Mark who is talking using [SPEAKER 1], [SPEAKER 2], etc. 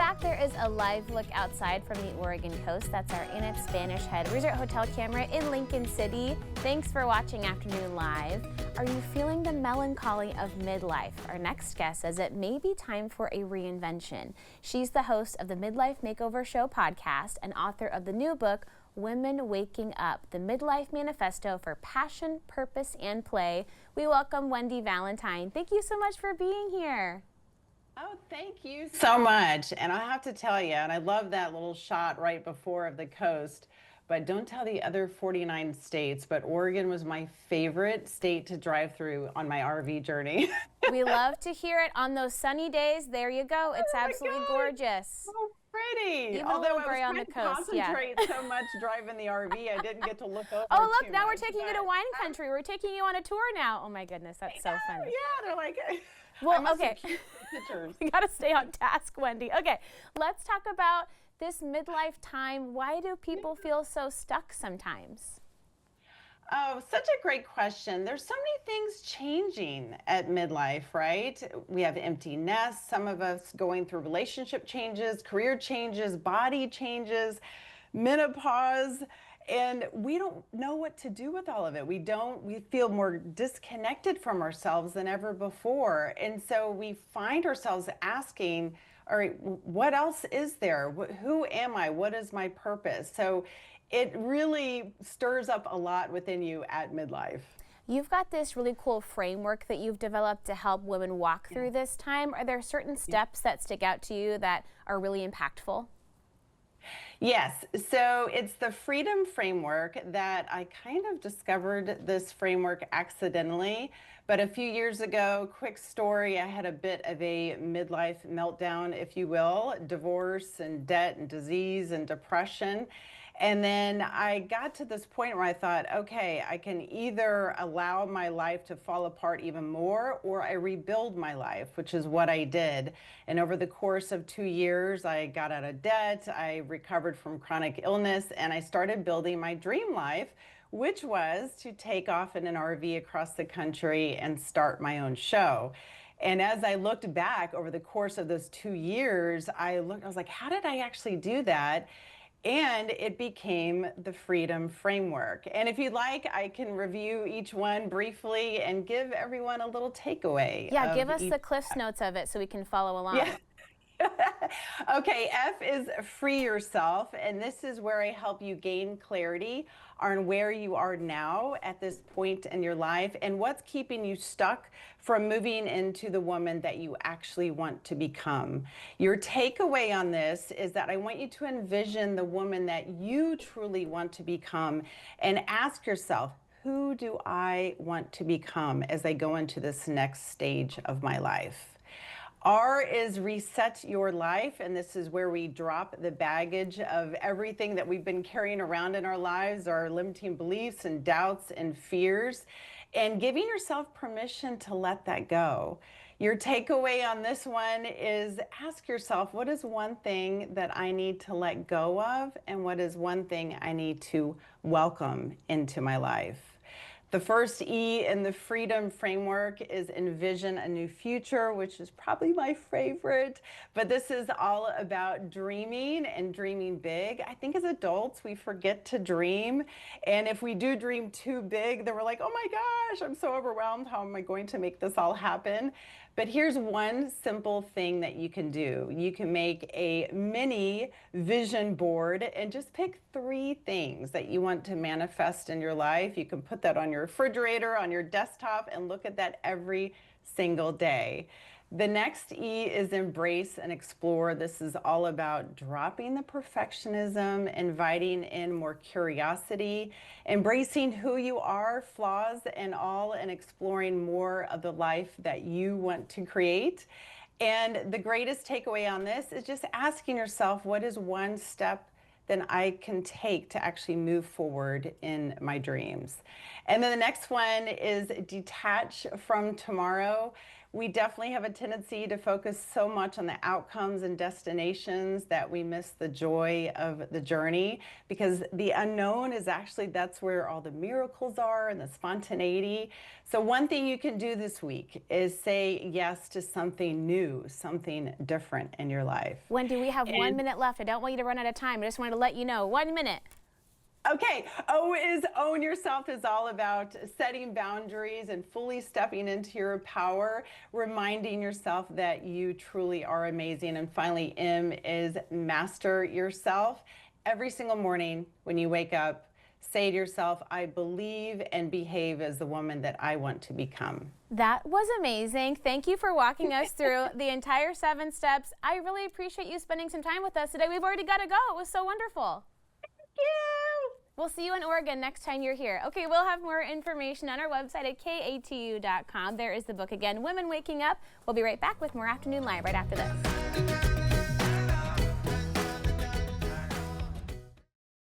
[SPEAKER 1] back. There is a live look outside from the Oregon coast. That's our Annette Spanish Head Resort Hotel camera in Lincoln City. Thanks for watching Afternoon Live. Are you feeling the melancholy of midlife? Our next guest says it may be time for a reinvention. She's the host of the Midlife Makeover Show podcast and author of the new book, Women Waking Up, the Midlife Manifesto for Passion, Purpose, and Play. We welcome Wendy Valentine. Thank you so much for being here.
[SPEAKER 2] Oh, thank you so much. And I have to tell you, and I love that little shot right before of the coast, but don't tell the other 49 states, but Oregon was my favorite state to drive through on my RV journey.
[SPEAKER 1] We love to hear it on those sunny days. There you go. It's absolutely gorgeous.
[SPEAKER 2] So pretty.
[SPEAKER 1] Even
[SPEAKER 2] Although
[SPEAKER 1] a little gray on the coast.
[SPEAKER 2] Concentrate so much driving the RV, I didn't get to look over.
[SPEAKER 1] Oh, look, now we're taking you to wine country. We're taking you on a tour now. Oh my goodness, that's so funny.
[SPEAKER 2] Yeah, they're like,
[SPEAKER 1] well, okay.
[SPEAKER 2] Pictures.
[SPEAKER 1] We got to stay on task, Wendy. Okay, let's talk about this midlife time. Why do people feel so stuck sometimes?
[SPEAKER 2] Oh, such a great question. There's so many things changing at midlife, right? We have empty nests, some of us going through relationship changes, career changes, body changes, menopause, and we don't know what to do with all of it. We feel more disconnected from ourselves than ever before. And so we find ourselves asking, all right, what else is there? Who am I? What is my purpose? So it really stirs up a lot within you at midlife.
[SPEAKER 1] You've got this really cool framework that you've developed to help women walk through this time. Are there certain steps that stick out to you that are really impactful?
[SPEAKER 2] Yes, so it's the freedom framework that I kind of discovered this framework accidentally. But a few years ago, quick story, I had a bit of a midlife meltdown, if you will, divorce and debt and disease and depression. And then I got to this point where I thought, okay, I can either allow my life to fall apart even more, or I rebuild my life, which is what I did. And over the course of 2 years, I got out of debt, I recovered from chronic illness, and I started building my dream life, which was to take off in an RV across the country and start my own show. And as I looked back over the course of those 2 years, I was like, how did I actually do that? And it became the freedom framework. And if you'd like, I can review each one briefly and give everyone a little takeaway.
[SPEAKER 1] Yeah, give us the Cliff's Notes of it so we can follow along.
[SPEAKER 2] Yeah. Okay, F is free yourself, and this is where I help you gain clarity on where you are now at this point in your life and what's keeping you stuck from moving into the woman that you actually want to become. Your takeaway on this is that I want you to envision the woman that you truly want to become and ask yourself, who do I want to become as I go into this next stage of my life? R is reset your life, and this is where we drop the baggage of everything that we've been carrying around in our lives, our limiting beliefs and doubts and fears, and giving yourself permission to let that go. Your takeaway on this one is ask yourself, what is one thing that I need to let go of, and what is one thing I need to welcome into my life? The first E in the freedom framework is envision a new future, which is probably my favorite. But this is all about dreaming and dreaming big. I think as adults, we forget to dream. And if we do dream too big, then we're like, oh my gosh, I'm so overwhelmed. How am I going to make this all happen? But here's one simple thing that you can do. You can make a mini vision board and just pick 3 things that you want to manifest in your life. You can put that on your refrigerator, on your desktop, and look at that every single day. The next E is embrace and explore. This is all about dropping the perfectionism, inviting in more curiosity, embracing who you are, flaws and all, and exploring more of the life that you want to create. And the greatest takeaway on this is just asking yourself, what is one step that I can take to actually move forward in my dreams? And then the next one is detach from tomorrow. We definitely have a tendency to focus so much on the outcomes and destinations that we miss the joy of the journey, because the unknown is actually, that's where all the miracles are and the spontaneity. So one thing you can do this week is say yes to something new, something different in your life.
[SPEAKER 1] Wendy, we have 1 minute left. I don't want you to run out of time. I just wanted to let you know, 1 minute.
[SPEAKER 2] Okay, O is Own Yourself is all about setting boundaries and fully stepping into your power, reminding yourself that you truly are amazing. And finally, M is Master Yourself. Every single morning when you wake up, say to yourself, I believe and behave as the woman that I want to become.
[SPEAKER 1] That was amazing. Thank you for walking us through the entire 7 steps. I really appreciate you spending some time with us today. We've already got to go. It was so wonderful.
[SPEAKER 2] Thank you.
[SPEAKER 1] We'll see you in Oregon next time you're here. Okay, we'll have more information on our website at katu.com. There is the book again, Women Waking Up. We'll be right back with more Afternoon Live right after this.